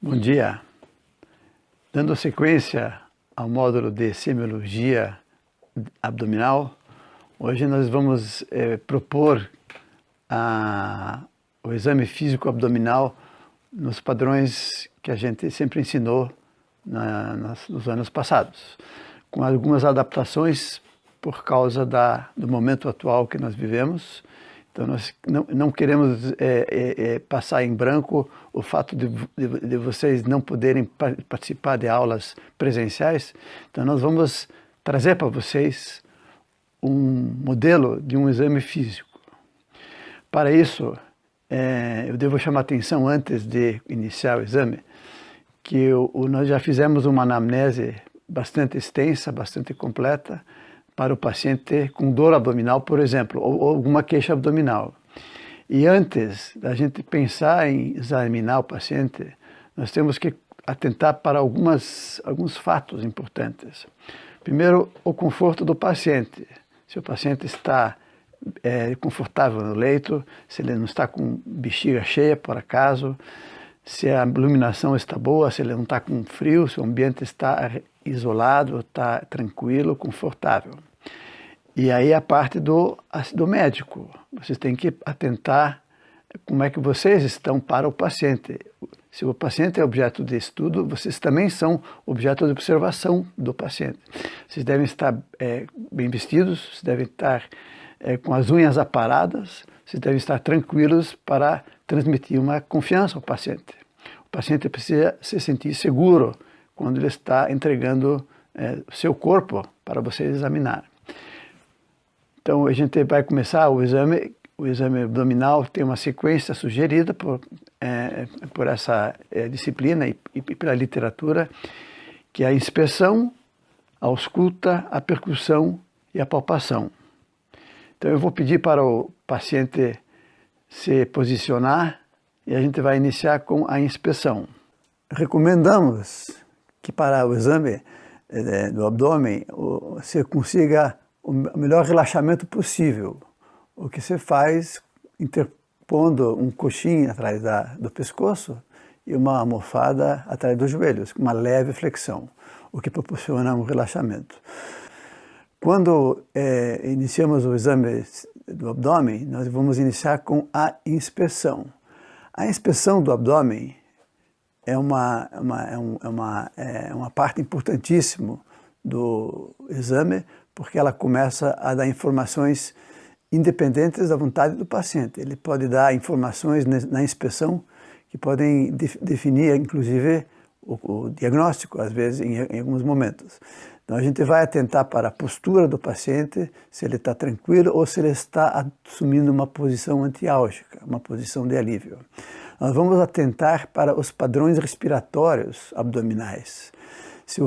Bom dia. Dando sequência ao módulo de semiologia abdominal, hoje nós vamos propor o exame físico abdominal nos padrões que a gente sempre ensinou nos anos passados, com algumas adaptações por causa do momento atual que nós vivemos. Então, nós não queremos passar em branco o fato de vocês não poderem participar de aulas presenciais. Então, nós vamos trazer para vocês um modelo de um exame físico. Para isso, eu devo chamar a atenção, antes de iniciar o exame, que nós já fizemos uma anamnese bastante extensa, bastante completa, para o paciente com dor abdominal, por exemplo, ou alguma queixa abdominal. E antes da gente pensar em examinar o paciente, nós temos que atentar para alguns fatos importantes. Primeiro, o conforto do paciente. Se o paciente está confortável no leito, se ele não está com bexiga cheia, por acaso, se a iluminação está boa, se ele não está com frio, se o ambiente está isolado, está tranquilo, confortável. E aí a parte do médico. Vocês têm que atentar como é que vocês estão para o paciente. Se o paciente é objeto de estudo, vocês também são objeto de observação do paciente. Vocês devem estar bem vestidos, vocês devem estar com as unhas aparadas, vocês devem estar tranquilos para transmitir uma confiança ao paciente. O paciente precisa se sentir seguro quando ele está entregando seu corpo para vocês examinar. Então, a gente vai começar o exame abdominal, tem uma sequência sugerida por essa disciplina e pela literatura, que é a inspeção, a ausculta, a percussão e a palpação. Então, eu vou pedir para o paciente se posicionar e a gente vai iniciar com a inspeção. Recomendamos que para o exame do abdômen você consiga o melhor relaxamento possível. O que se faz interpondo um coxim atrás do pescoço e uma almofada atrás dos joelhos, com uma leve flexão, o que proporciona um relaxamento. Quando iniciamos o exame do abdômen, nós vamos iniciar com a inspeção. A inspeção do abdômen é uma parte importantíssima do exame, porque ela começa a dar informações independentes da vontade do paciente. Ele pode dar informações na inspeção que podem definir, inclusive, o diagnóstico, às vezes, em alguns momentos. Então, a gente vai atentar para a postura do paciente, se ele está tranquilo ou se ele está assumindo uma posição antiálgica, uma posição de alívio. Nós vamos atentar para os padrões respiratórios abdominais. Se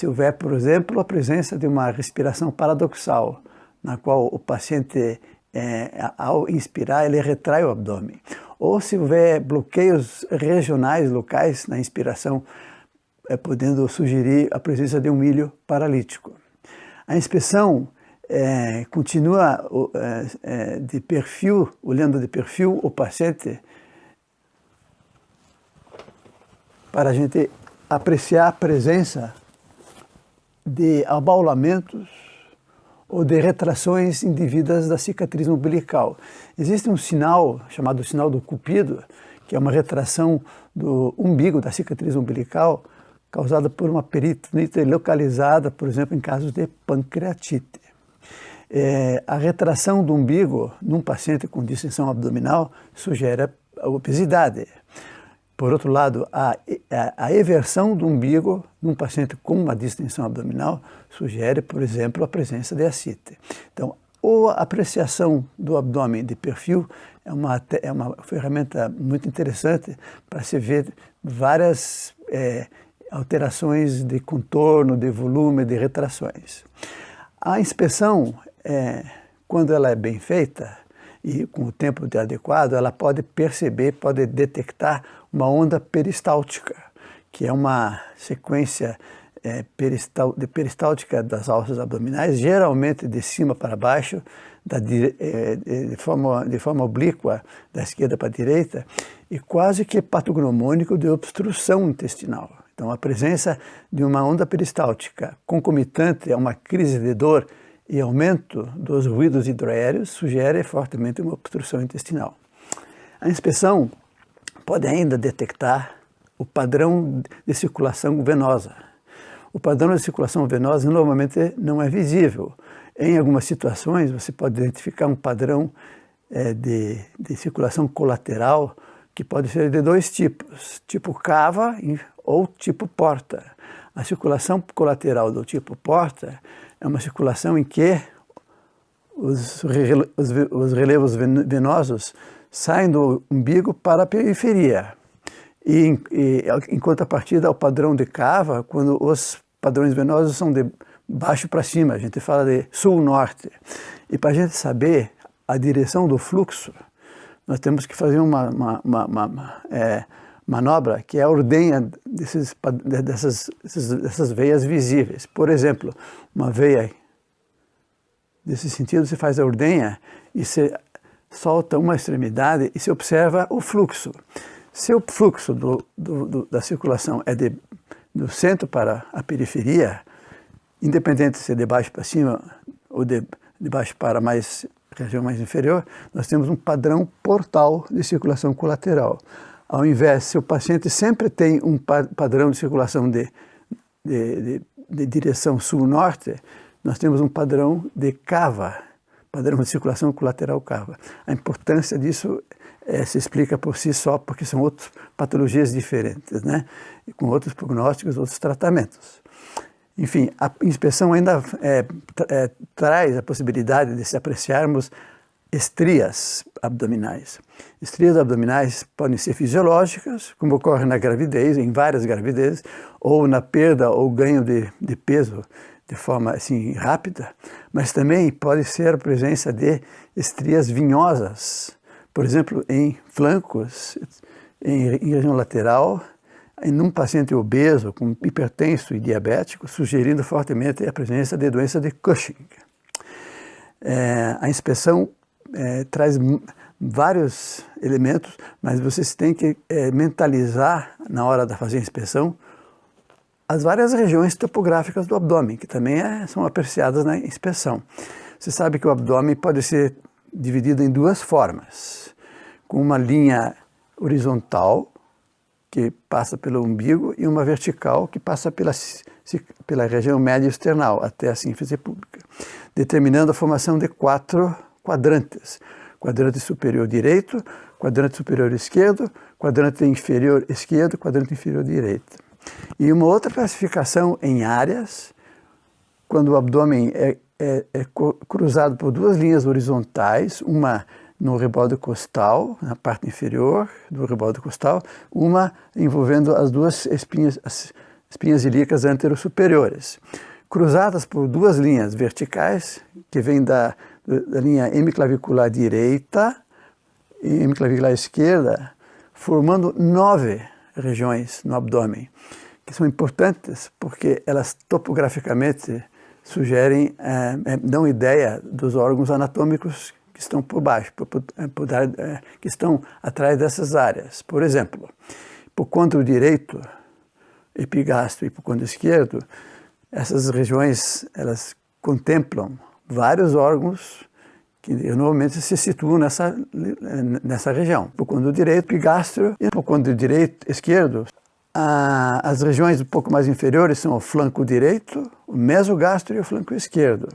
houver, por exemplo, a presença de uma respiração paradoxal, na qual o paciente, ao inspirar, ele retrai o abdômen. Ou se houver bloqueios regionais, locais, na inspiração, podendo sugerir a presença de um ilho paralítico. A inspeção continua de perfil, olhando de perfil o paciente, para a gente apreciar a presença de abaulamentos ou de retrações indevidas da cicatriz umbilical. Existe um sinal chamado sinal do Cupido, que é uma retração do umbigo, da cicatriz umbilical, causada por uma peritonite localizada, por exemplo, em casos de pancreatite. A retração do umbigo num paciente com distensão abdominal sugere a obesidade. Por outro lado, a eversão do umbigo num paciente com uma distensão abdominal sugere, por exemplo, a presença de ascite. Então, a apreciação do abdômen de perfil é uma ferramenta muito interessante para se ver várias alterações de contorno, de volume, de retrações. A inspeção, quando ela é bem feita, e com o tempo adequado, ela pode perceber, pode detectar uma onda peristáltica, que é uma sequência peristáltica das alças abdominais, geralmente de cima para baixo, de forma oblíqua, da esquerda para a direita, e quase que patognomônico de obstrução intestinal. Então, a presença de uma onda peristáltica concomitante a uma crise de dor e aumento dos ruídos hidroaéreos sugere fortemente uma obstrução intestinal. A inspeção pode ainda detectar o padrão de circulação venosa. O padrão de circulação venosa normalmente não é visível. Em algumas situações, você pode identificar um padrão de circulação colateral que pode ser de dois tipos, tipo cava ou tipo porta. A circulação colateral do tipo porta é uma circulação em que os relevos venosos saem do umbigo para a periferia. E em contrapartida ao padrão de cava, quando os padrões venosos são de baixo para cima, a gente fala de sul-norte. E para a gente saber a direção do fluxo, nós temos que fazer uma manobra que é a ordenha dessas veias visíveis. Por exemplo, uma veia desse sentido, você faz a ordenha e você solta uma extremidade e se observa o fluxo. Se o fluxo da circulação é do centro para a periferia, independente se é de baixo para cima ou de baixo para região mais inferior, nós temos um padrão portal de circulação colateral. Ao invés, se o paciente sempre tem um padrão de circulação de direção sul-norte, nós temos um padrão de cava, padrão de circulação colateral cava. A importância disso se explica por si só, porque são outras patologias diferentes, né? E com outros prognósticos, outros tratamentos. Enfim, a inspeção ainda traz a possibilidade de se apreciarmos estrias abdominais. Estrias abdominais podem ser fisiológicas, como ocorre na gravidez, em várias gravidezes, ou na perda ou ganho de peso de forma assim rápida, mas também pode ser a presença de estrias vinhosas, por exemplo, em flancos, em região lateral, em um paciente obeso, com hipertenso e diabético, sugerindo fortemente a presença de doença de Cushing. A inspeção traz vários elementos, mas vocês têm que mentalizar, na hora de fazer a inspeção, as várias regiões topográficas do abdômen, que também são apreciadas na inspeção. Você sabe que o abdômen pode ser dividido em duas formas, com uma linha horizontal, que passa pelo umbigo, e uma vertical, que passa pela região média external, até a sínfise pública, determinando a formação de 4 quadrantes. Quadrante superior direito, quadrante superior esquerdo, quadrante inferior esquerdo, quadrante inferior direito. E uma outra classificação em áreas, quando o abdômen é cruzado por duas linhas horizontais, uma no rebordo costal, na parte inferior do rebordo costal, uma envolvendo as duas as espinhas ilíacas antero-superiores, cruzadas por duas linhas verticais, que vêm da linha hemiclavicular direita e hemiclavicular esquerda, formando 9 regiões no abdômen, que são importantes porque elas topograficamente sugerem, dão ideia dos órgãos anatômicos que estão por baixo, que estão atrás dessas áreas. Por exemplo, hipocôndrio direito, epigastro e hipocôndrio esquerdo, essas regiões elas contemplam vários órgãos que normalmente se situam nessa região. Hipocôndrio direito, epigastro e hipocôndrio direito, esquerdo. As regiões um pouco mais inferiores são o flanco direito, o mesogastro e o flanco esquerdo.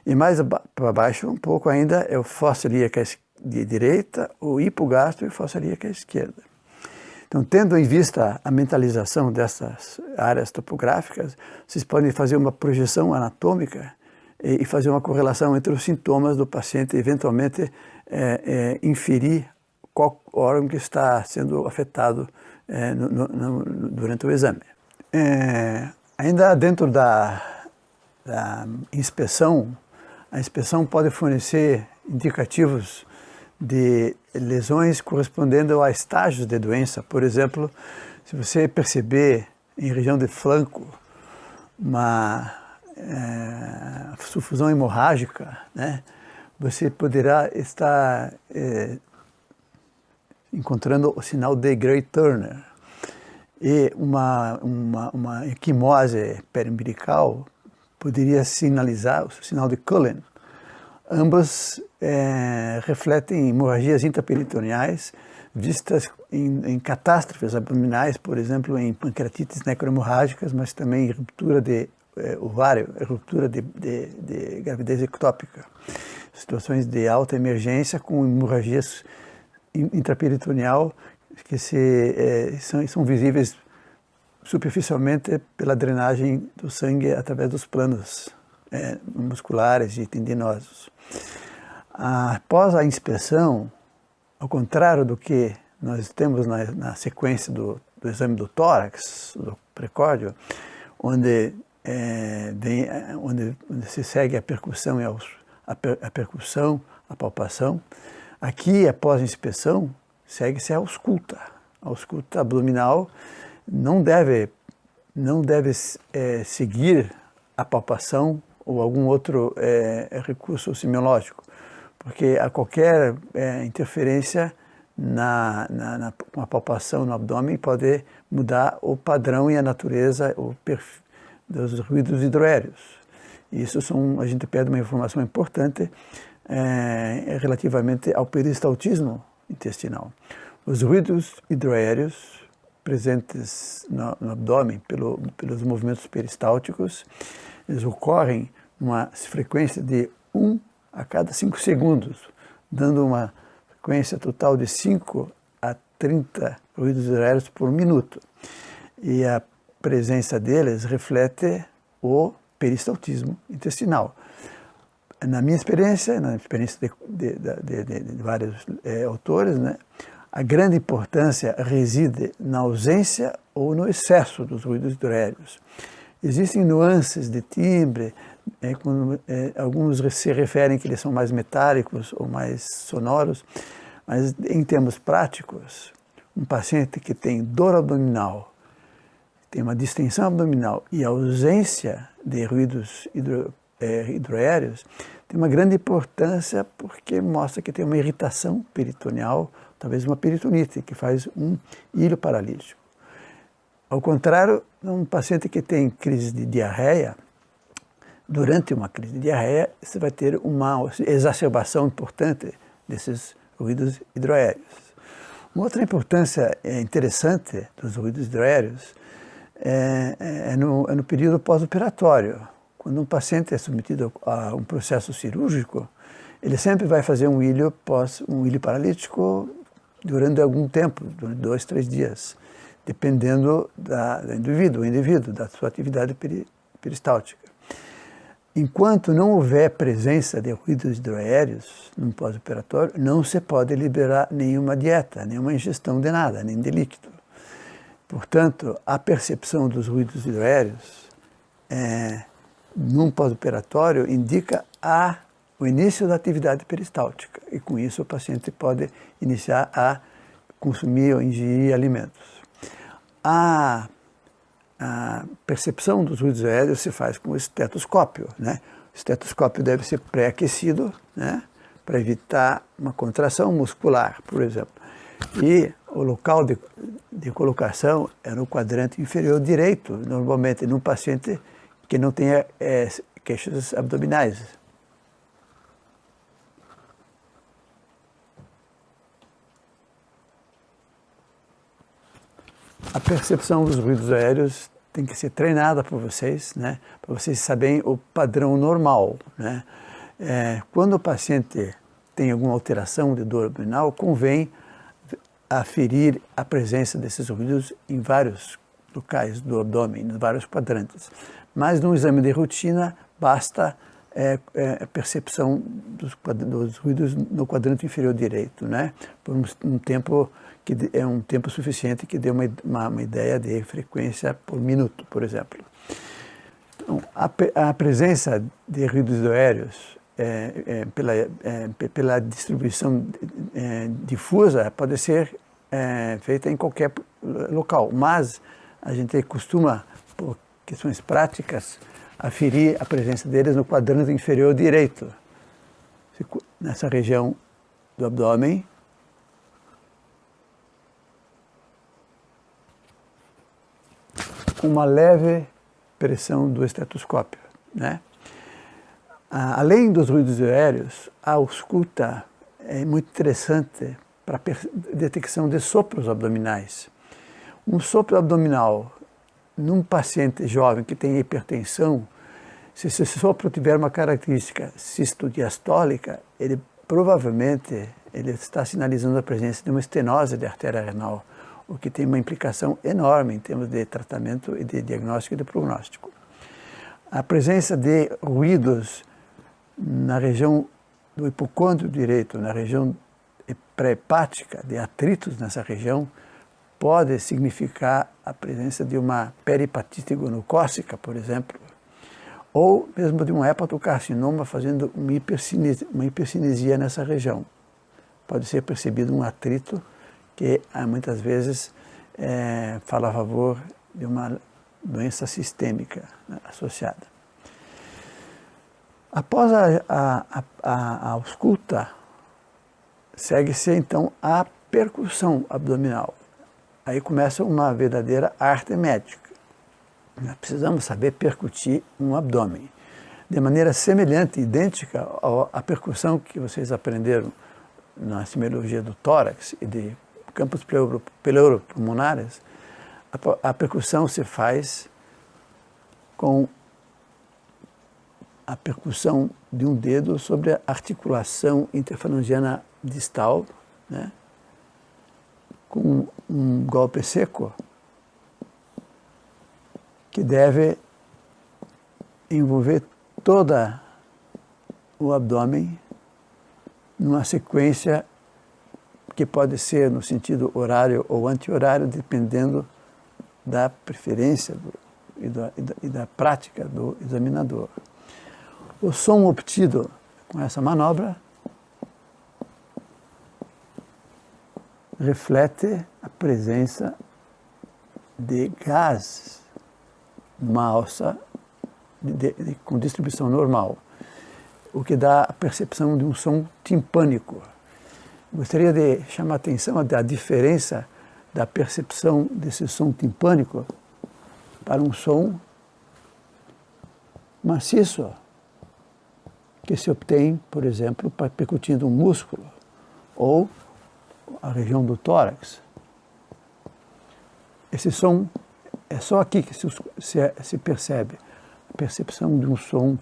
E mais para baixo um pouco ainda é o fossa ilíaca de direita, o hipogastro e o fossa ilíaca esquerda. Então, tendo em vista a mentalização dessas áreas topográficas, vocês podem fazer uma projeção anatômica e fazer uma correlação entre os sintomas do paciente e eventualmente inferir qual órgão que está sendo afetado durante o exame. Ainda dentro da inspeção, a inspeção pode fornecer indicativos de lesões correspondendo a estágios de doença. Por exemplo, se você perceber em região de flanco uma sufusão hemorrágica, né, você poderá estar encontrando o sinal de Gray-Turner. E uma equimose periumbilical poderia sinalizar o sinal de Cullen. Ambas refletem hemorragias intraperitoneais vistas em catástrofes abdominais, por exemplo, em pancreatites necrohemorrágicas, mas também em ruptura de ovário, ruptura de gravidez ectópica. Situações de alta emergência com hemorragias intraperitoneal que são visíveis superficialmente pela drenagem do sangue através dos planos musculares e tendinosos. Após a inspeção, ao contrário do que nós temos na sequência do exame do tórax, do precórdio, onde se segue a percussão a palpação, aqui, após a inspeção, segue-se a ausculta. A ausculta abdominal não deve seguir a palpação ou algum outro recurso semiológico, porque a qualquer interferência com a palpação no abdômen pode mudar o padrão e a natureza dos ruídos hidroaéreos. Isso a gente perde uma informação importante relativamente ao peristaltismo intestinal. Os ruídos hidroaéreos presentes no abdômen pelos movimentos peristálticos, eles ocorrem numa frequência de 1 a cada 5 segundos, dando uma frequência total de 5 a 30 ruídos hidroaéreos por minuto. E a presença deles reflete o peristaltismo intestinal. Na minha experiência, na experiência de vários autores, né, a grande importância reside na ausência ou no excesso dos ruídos hidroaéreos. Existem nuances de timbre, alguns se referem que eles são mais metálicos ou mais sonoros, mas em termos práticos, um paciente que tem dor abdominal, tem uma distensão abdominal e ausência de ruídos hidroaéreos, tem uma grande importância porque mostra que tem uma irritação peritoneal, talvez uma peritonite, que faz um ilho paralítico. Ao contrário, um paciente que tem crise de diarreia, durante uma crise de diarreia, você vai ter uma exacerbação importante desses ruídos hidroaéreos. Uma outra importância interessante dos ruídos hidroaéreos é no período pós-operatório. Quando um paciente é submetido a um processo cirúrgico, ele sempre vai fazer um ilho paralítico durante algum tempo, durante 2, 3 dias, dependendo do indivíduo, da sua atividade peristáltica. Enquanto não houver presença de ruídos hidroaéreos no pós-operatório, não se pode liberar nenhuma dieta, nenhuma ingestão de nada, nem de líquido. Portanto, a percepção dos ruídos hidroaéreos num pós-operatório indica o início da atividade peristáltica e com isso o paciente pode iniciar a consumir ou ingerir alimentos. A percepção dos ruídos aéreos se faz com o estetoscópio, né? O estetoscópio deve ser pré-aquecido, né? Para evitar uma contração muscular, por exemplo. E o local de colocação é no quadrante inferior direito, normalmente num paciente que não tenha queixas abdominais. A percepção dos ruídos aéreos tem que ser treinada por vocês, né? Para vocês saberem o padrão normal, né? Quando o paciente tem alguma alteração de dor abdominal, convém aferir a presença desses ruídos em vários locais do abdômen, em vários quadrantes. Mas no exame de rotina, basta a percepção dos ruídos no quadrante inferior direito, né? Por um tempo que é um tempo suficiente que dê uma ideia de frequência por minuto, por exemplo. Então, a presença de ruídos hidroaéreos pela distribuição difusa pode ser feita em qualquer local, mas a gente costuma, por questões práticas, aferir a presença deles no quadrante inferior direito, nessa região do abdômen, com uma leve pressão do estetoscópio, né? Além dos ruídos aéreos, a ausculta é muito interessante para a detecção de sopros abdominais. Um sopro abdominal num paciente jovem que tem hipertensão, se esse sopro tiver uma característica cistodiastólica, ele provavelmente está sinalizando a presença de uma estenose da artéria renal, o que tem uma implicação enorme em termos de tratamento e de diagnóstico e de prognóstico. A presença de ruídos na região do hipocôndrio direito, na região pré-hepática, de atritos nessa região, pode significar a presença de uma perihepatite gonocócica, por exemplo, ou mesmo de um hepatocarcinoma fazendo uma hipercinesia nessa região. Pode ser percebido um atrito que muitas vezes fala a favor de uma doença sistêmica, né, associada. Após a ausculta, segue-se então a percussão abdominal. Aí começa uma verdadeira arte médica. Nós precisamos saber percutir um abdômen. De maneira semelhante, idêntica à percussão que vocês aprenderam na semiologia do tórax e de campos pleuropulmonares, a percussão se faz com a percussão de um dedo sobre a articulação interfalangiana distal, né, com um golpe seco que deve envolver toda o abdômen numa sequência que pode ser no sentido horário ou anti-horário, dependendo da preferência e da prática do examinador. O som obtido com essa manobra reflete a presença de gases numa alça com distribuição normal, o que dá a percepção de um som timpânico. Gostaria de chamar a atenção da diferença da percepção desse som timpânico para um som maciço, que se obtém, por exemplo, percutindo um músculo ou a região do tórax. Esse som é só aqui que se percebe a percepção de um som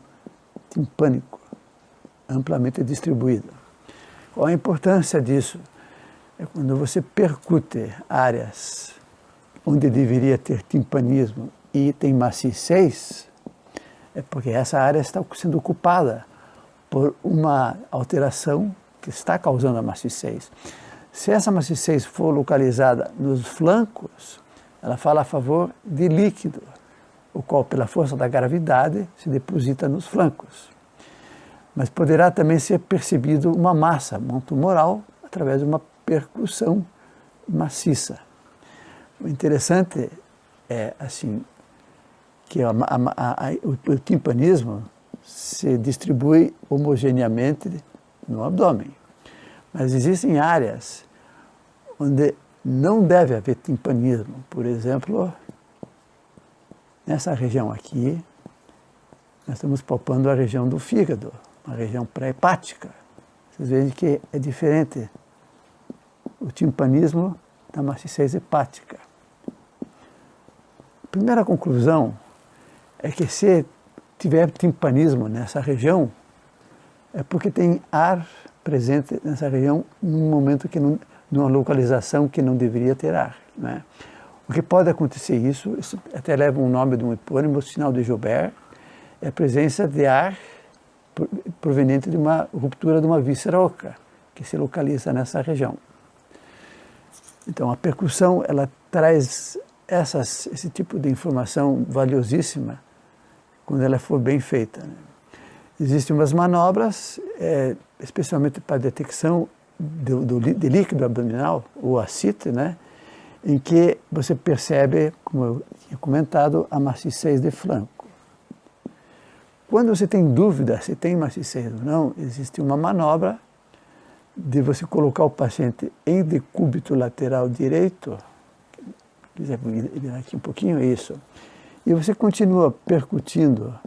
timpânico, amplamente distribuído. Qual a importância disso? É quando você percute áreas onde deveria ter timpanismo e tem maciez, é porque essa área está sendo ocupada por uma alteração que está causando a maciez. Se essa maciez for localizada nos flancos, ela fala a favor de líquido, o qual, pela força da gravidade, se deposita nos flancos. Mas poderá também ser percebido uma massa, um tumoral, através de uma percussão maciça. O interessante é, assim, que o timpanismo se distribui homogeneamente no abdômen. Mas existem áreas onde não deve haver timpanismo. Por exemplo, nessa região aqui, nós estamos palpando a região do fígado, uma região pré-hepática. Vocês veem que é diferente o timpanismo da maciez hepática. A primeira conclusão é que se tiver timpanismo nessa região, é porque tem ar presente nessa região num momento numa localização que não deveria ter ar, né? O que pode acontecer isso até leva um nome de um epônimo, o sinal de Joubert, é a presença de ar proveniente de uma ruptura de uma víscera oca, que se localiza nessa região. Então, a percussão, ela traz esse tipo de informação valiosíssima quando ela for bem feita, né? Existem umas manobras, especialmente para a detecção de líquido abdominal, o ascite, né? Em que você percebe, como eu tinha comentado, a maciez de flanco. Quando você tem dúvida se tem maciez ou não, existe uma manobra de você colocar o paciente em decúbito lateral direito, quiser virar aqui um pouquinho, isso, e você continua percutindo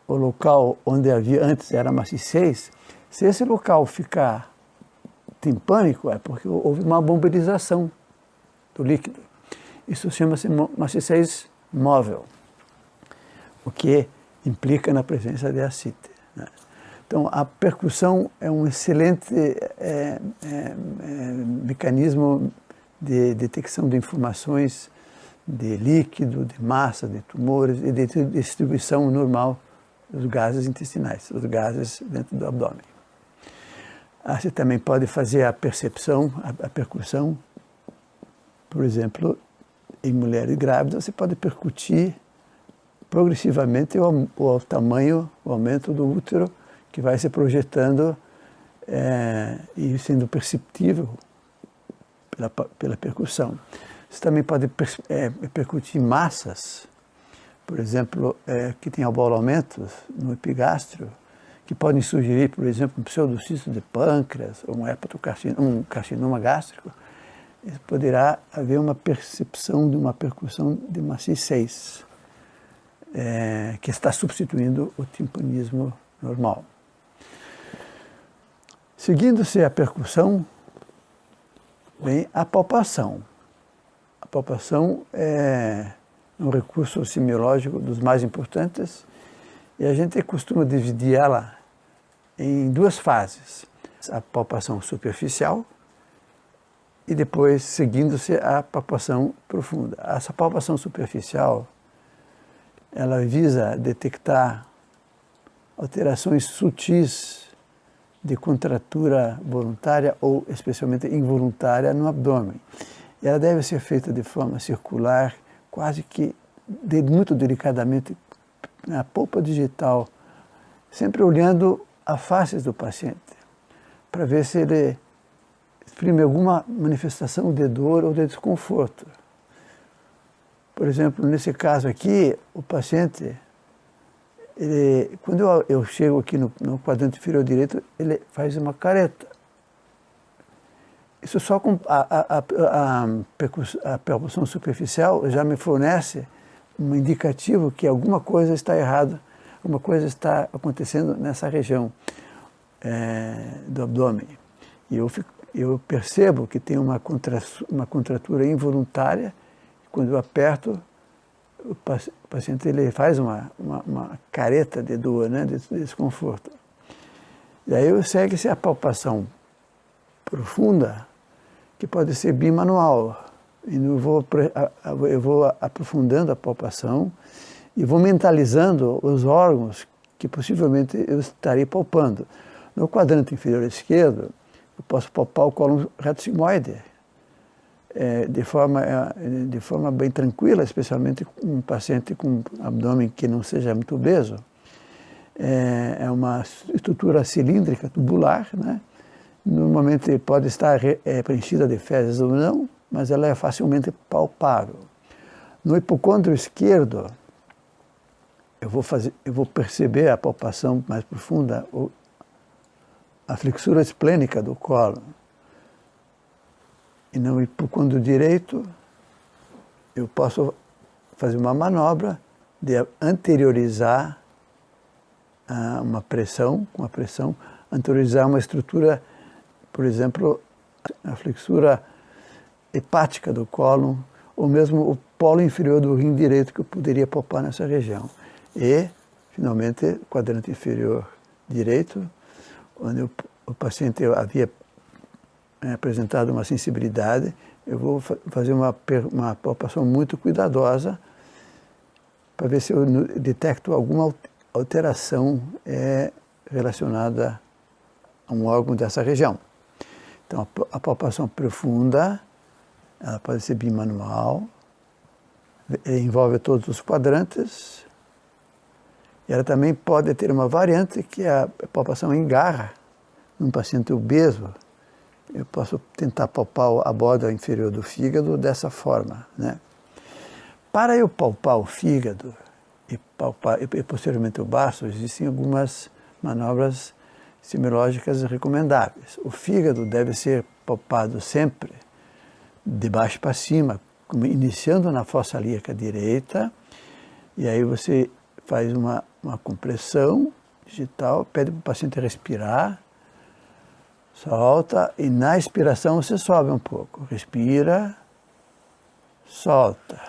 o local onde havia antes era maciez, se esse local ficar timpânico, é porque houve uma mobilização do líquido. Isso chama-se maciez móvel, o que implica na presença de ascite, né? Então, a percussão é um excelente mecanismo de detecção de informações de líquido, de massa, de tumores e de distribuição normal dos gases intestinais, dos gases dentro do abdômen. Você também pode fazer a percepção, a percussão, por exemplo, em mulheres grávidas, você pode percutir progressivamente o tamanho, o aumento do útero, que vai se projetando e sendo perceptível pela percussão. Você também pode percutir massas, por exemplo, que tem abaulamentos no epigástrio, que podem sugerir, por exemplo, um pseudocisto de pâncreas ou um carcinoma gástrico. Poderá haver uma percepção de uma percussão de maciez, que está substituindo o timpanismo normal. Seguindo-se a percussão, vem a palpação. A palpação é um recurso semiológico dos mais importantes e a gente costuma dividir ela em duas fases. A palpação superficial e depois seguindo-se a palpação profunda. Essa palpação superficial, ela visa detectar alterações sutis de contratura voluntária ou especialmente involuntária no abdômen. E ela deve ser feita de forma circular, quase que muito delicadamente na polpa digital, sempre olhando a face do paciente, para ver se ele exprime alguma manifestação de dor ou de desconforto. Por exemplo, nesse caso aqui, o paciente, quando eu chego aqui no quadrante inferior direito, ele faz uma careta. Isso só com a percussão superficial já me fornece um indicativo que alguma coisa está errada, alguma coisa está acontecendo nessa região do abdômen. E eu percebo que tem uma contratura involuntária. Quando eu aperto, o paciente ele faz uma careta de dor, né, de desconforto. E aí segue-se a palpação profunda, que pode ser bimanual. E eu vou aprofundando a palpação e vou mentalizando os órgãos que possivelmente eu estarei palpando. No quadrante inferior esquerdo, eu posso palpar o cólon reto-sigmoide de forma bem tranquila, especialmente um paciente com abdômen que não seja muito obeso. É uma estrutura cilíndrica, tubular, né? Normalmente pode estar preenchida de fezes ou não, mas ela é facilmente palpável. No hipocôndrio esquerdo, eu vou perceber a palpação mais profunda, a flexura esplênica do cólon. E no hipocôndrio direito, eu posso fazer uma manobra de anteriorizar uma pressão, anteriorizar uma estrutura, por exemplo, a flexura hepática do cólon, ou mesmo o polo inferior do rim direito, que eu poderia palpar nessa região. E, finalmente, quadrante inferior direito, onde o paciente havia apresentado uma sensibilidade, eu vou fazer uma palpação muito cuidadosa para ver se eu detecto alguma alteração relacionada a um órgão dessa região. Então, a palpação profunda, ela pode ser bimanual, envolve todos os quadrantes, e ela também pode ter uma variante que é a palpação em garra, num paciente obeso. Eu posso tentar palpar a borda inferior do fígado dessa forma, né? Para eu palpar o fígado e posteriormente o baço, existem algumas manobras semiológicas recomendáveis. O fígado deve ser palpado sempre de baixo para cima, iniciando na fossa ilíaca direita, e aí você faz uma compressão digital, pede para o paciente respirar, solta, e na expiração você sobe um pouco. Respira, solta.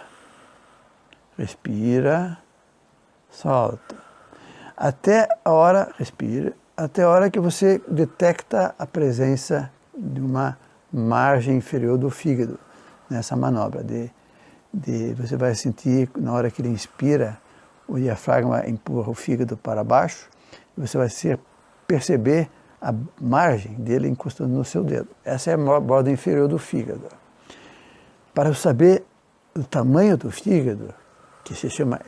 Respira, solta. Até a hora, respira, até a hora que você detecta a presença de uma margem inferior do fígado nessa manobra. Você vai sentir, na hora que ele inspira, o diafragma empurra o fígado para baixo, e você vai perceber a margem dele encostando no seu dedo. Essa é a borda inferior do fígado. Para saber o tamanho do fígado, que se chama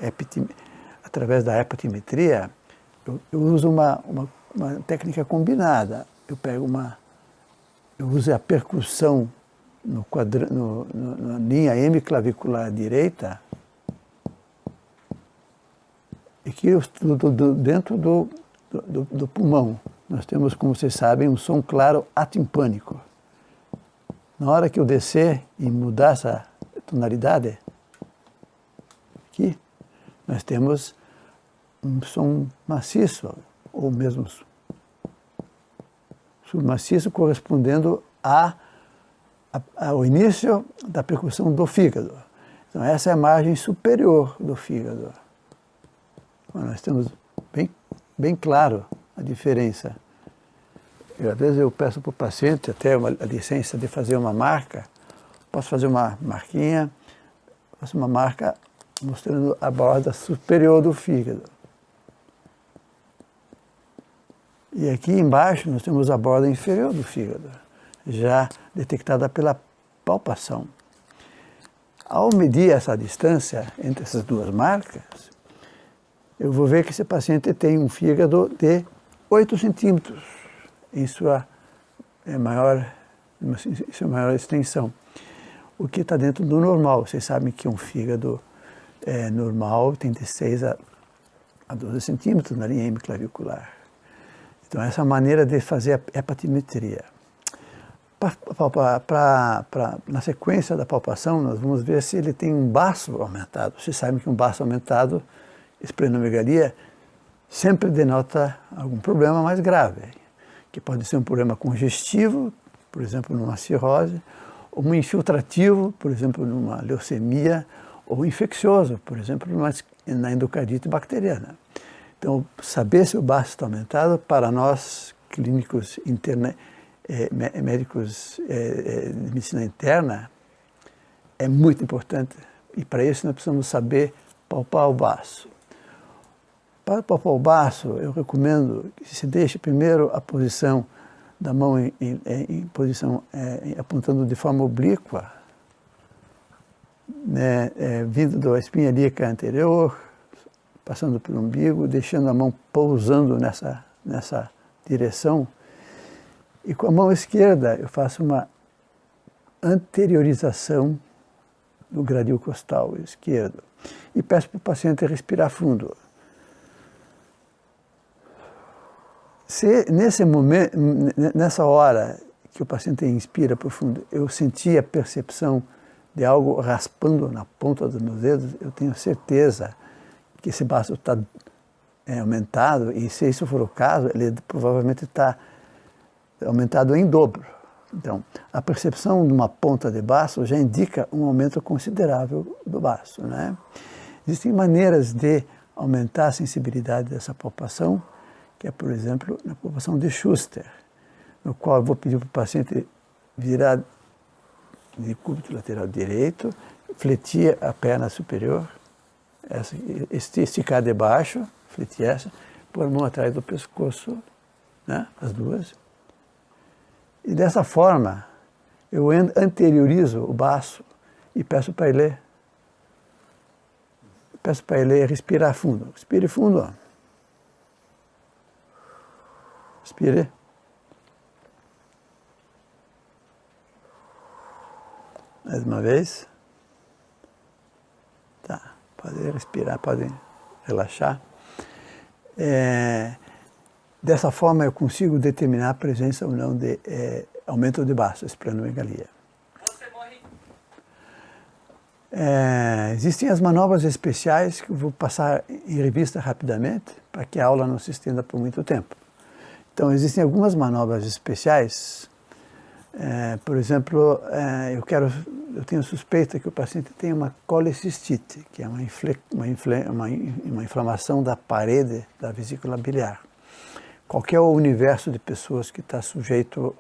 através da hepatimetria, eu uso uma técnica combinada. Eu uso a percussão na linha hemiclavicular direita, e que dentro do pulmão. Nós temos, como vocês sabem, um som claro atimpânico. Na hora que eu descer e mudar essa tonalidade, aqui, nós temos um som maciço, ou mesmo submaciço, correspondendo ao início da percussão do fígado. Então, essa é a margem superior do fígado. Então, nós temos bem claro a diferença. Às vezes eu peço para o paciente até a licença de fazer uma marca. Posso fazer uma marquinha, faço uma marca mostrando a borda superior do fígado. E aqui embaixo nós temos a borda inferior do fígado, já detectada pela palpação. Ao medir essa distância entre essas duas marcas, eu vou ver que esse paciente tem um fígado de 8 centímetros em sua maior extensão, o que está dentro do normal. Vocês sabem que um fígado normal tem de 6 a 12 centímetros na linha hemiclavicular. Então, essa é a maneira de fazer a hepatimetria. Na sequência da palpação, nós vamos ver se ele tem um baço aumentado. Vocês sabem que um baço aumentado, esplenomegalia, sempre denota algum problema mais grave, que pode ser um problema congestivo, por exemplo, numa cirrose, ou um infiltrativo, por exemplo, numa leucemia, ou infeccioso, por exemplo, na endocardite bacteriana. Então, saber se o baço está aumentado, para nós, clínicos médicos de medicina interna, é muito importante. E para isso nós precisamos saber palpar o baço. Para palpar o baço, eu recomendo que se deixe primeiro a posição da mão em posição apontando de forma oblíqua, vindo da espinha ilíaca anterior, passando pelo umbigo, deixando a mão pousando nessa direção. E com a mão esquerda eu faço uma anteriorização do gradil costal esquerdo e peço para o paciente respirar fundo. Se nesse momento, nessa hora que o paciente inspira profundo, eu sentir a percepção de algo raspando na ponta dos meus dedos, eu tenho certeza que esse baço está aumentado, e se isso for o caso, ele provavelmente está aumentado em dobro. Então, a percepção de uma ponta de baço já indica um aumento considerável do baço, né? Existem maneiras de aumentar a sensibilidade dessa palpação, que é, por exemplo, na palpação de Schuster, no qual eu vou pedir para o paciente virar de cúbito lateral direito, fletir a perna superior, esticar de baixo, fletir essa, pôr a mão atrás do pescoço, né, as duas. E dessa forma, eu anteriorizo o baço e peço para ele respirar fundo. Respire fundo. Ó. Respire. Mais uma vez. Tá. Pode respirar, pode relaxar. Dessa forma eu consigo determinar a presença ou não de aumento de baço, esplenomegalia. Você morre? Existem as manobras especiais que eu vou passar em revista rapidamente, para que a aula não se estenda por muito tempo. Então, existem algumas manobras especiais. Por exemplo, eu tenho suspeita que o paciente tem uma colecistite, que é uma inflamação da parede da vesícula biliar. Qualquer universo de pessoas que está sujeito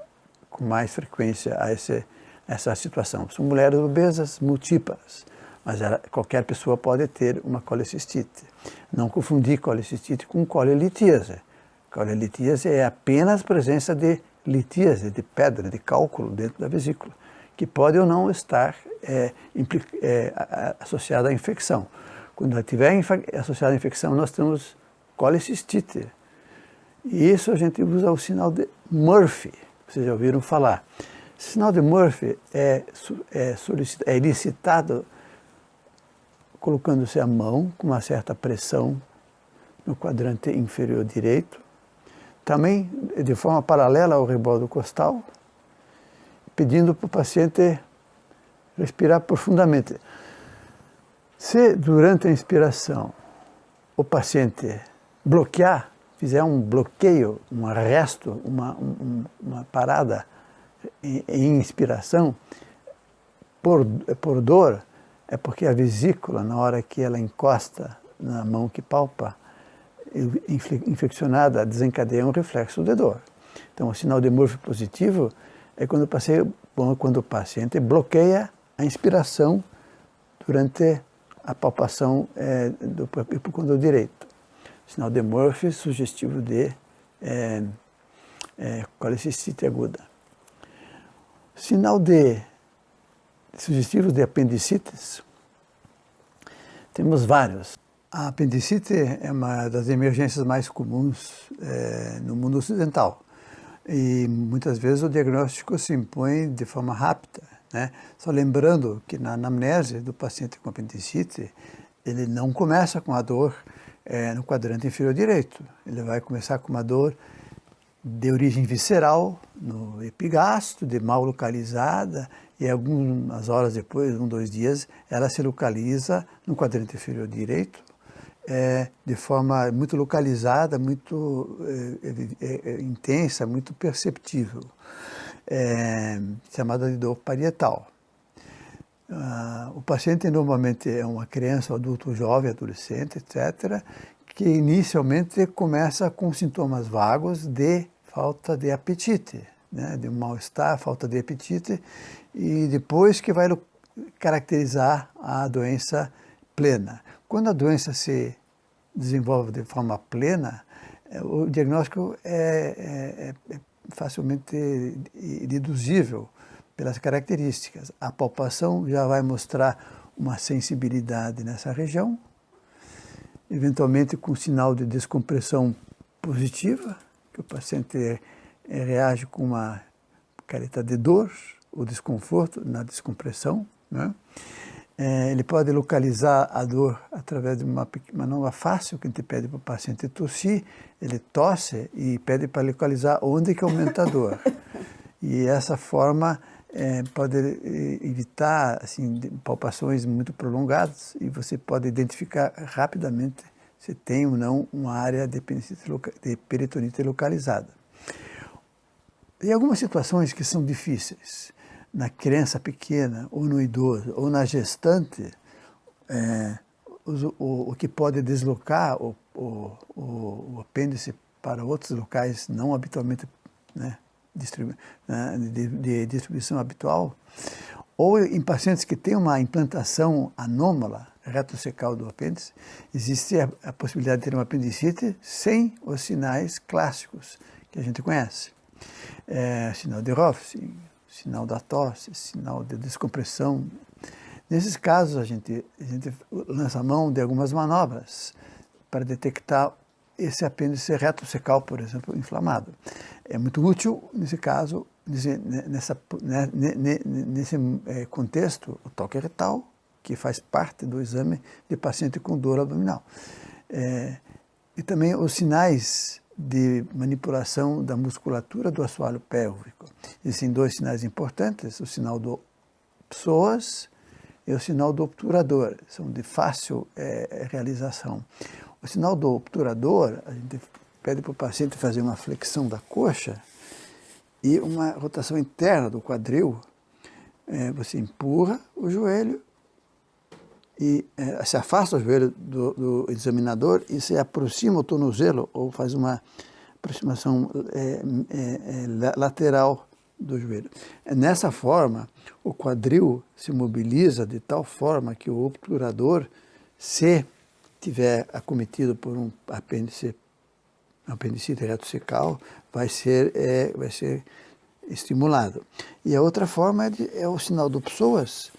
com mais frequência a essa situação. São mulheres obesas múltiplas, mas qualquer pessoa pode ter uma colecistite. Não confundir colecistite com colelitíase. Colelitíase é apenas presença de litíase, de pedra, de cálculo dentro da vesícula, que pode ou não estar associada à infecção. Quando ela estiver associada à infecção, nós temos colecistite. E isso a gente usa o sinal de Murphy, vocês já ouviram falar. O sinal de Murphy é elicitado colocando-se a mão com uma certa pressão no quadrante inferior direito, também de forma paralela ao rebordo costal, pedindo para o paciente respirar profundamente. Se durante a inspiração o paciente bloquear, fizer um bloqueio, um arresto, uma parada em inspiração, por dor, é porque a vesícula, na hora que ela encosta na mão que palpa, infeccionada, desencadeia um reflexo de dor. Então, o sinal de Murphy positivo é quando o paciente bloqueia a inspiração durante a palpação do epicondilo direito. Sinal de Murphy sugestivo de colecistite aguda. Sinal sugestivo de apendicites, temos vários. A apendicite é uma das emergências mais comuns no mundo ocidental. E muitas vezes o diagnóstico se impõe de forma rápida, né? Só lembrando que na anamnese do paciente com apendicite, ele não começa com a dor no quadrante inferior direito. Ele vai começar com uma dor de origem visceral, no epigastro, de mal localizada, e algumas horas depois, 1, 2 dias, ela se localiza no quadrante inferior direito, de forma muito localizada, muito intensa, muito perceptível, chamada de dor parietal. O paciente normalmente é uma criança, adulto, jovem, adolescente, etc., que inicialmente começa com sintomas vagos de falta de apetite, né, de um mal-estar, falta de apetite, e depois que vai caracterizar a doença plena. Quando a doença se desenvolve de forma plena, o diagnóstico é facilmente deduzível pelas características. A palpação já vai mostrar uma sensibilidade nessa região, eventualmente com sinal de descompressão positiva, que o paciente reage com uma careta de dor ou desconforto na descompressão, né? Ele pode localizar a dor através de uma manobra fácil que a gente pede para o paciente tossir, ele tosse e pede para localizar onde que aumenta a dor. E essa forma pode evitar assim, palpações muito prolongadas e você pode identificar rapidamente se tem ou não uma área de peritonite localizada. Em algumas situações que são difíceis, na criança pequena, ou no idoso, ou na gestante, o que pode deslocar o apêndice para outros locais não habitualmente, né, de distribuição habitual, ou em pacientes que têm uma implantação anômala, retrocecal do apêndice, existe a possibilidade de ter uma apendicite sem os sinais clássicos que a gente conhece. Sinal de Roth, sinal da tosse, sinal de descompressão. Nesses casos, a gente lança a mão de algumas manobras para detectar esse apêndice retrocecal, por exemplo, inflamado. É muito útil, nesse caso, nesse contexto, o toque retal, que faz parte do exame de paciente com dor abdominal. E também os sinais de manipulação da musculatura do assoalho pélvico. Existem 2 sinais importantes, o sinal do psoas e o sinal do obturador, são de fácil realização. O sinal do obturador, a gente pede para o paciente fazer uma flexão da coxa e uma rotação interna do quadril. Você empurra o joelho e se afasta o joelho do examinador e se aproxima o tornozelo ou faz uma aproximação lateral do joelho. Nessa forma, o quadril se mobiliza de tal forma que o obturador, se tiver acometido por um apendicite retrocecal, vai ser estimulado. E a outra forma é o sinal do psoas,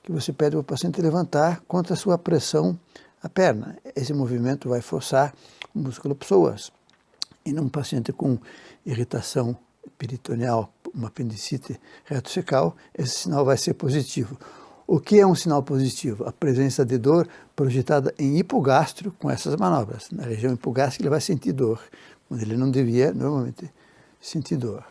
que você pede para o paciente levantar contra a sua pressão a perna. Esse movimento vai forçar o músculo psoas. E num paciente com irritação peritoneal, uma apendicite retrocecal, esse sinal vai ser positivo. O que é um sinal positivo? A presença de dor projetada em hipogástrio com essas manobras. Na região hipogástrica ele vai sentir dor, onde ele não devia normalmente sentir dor.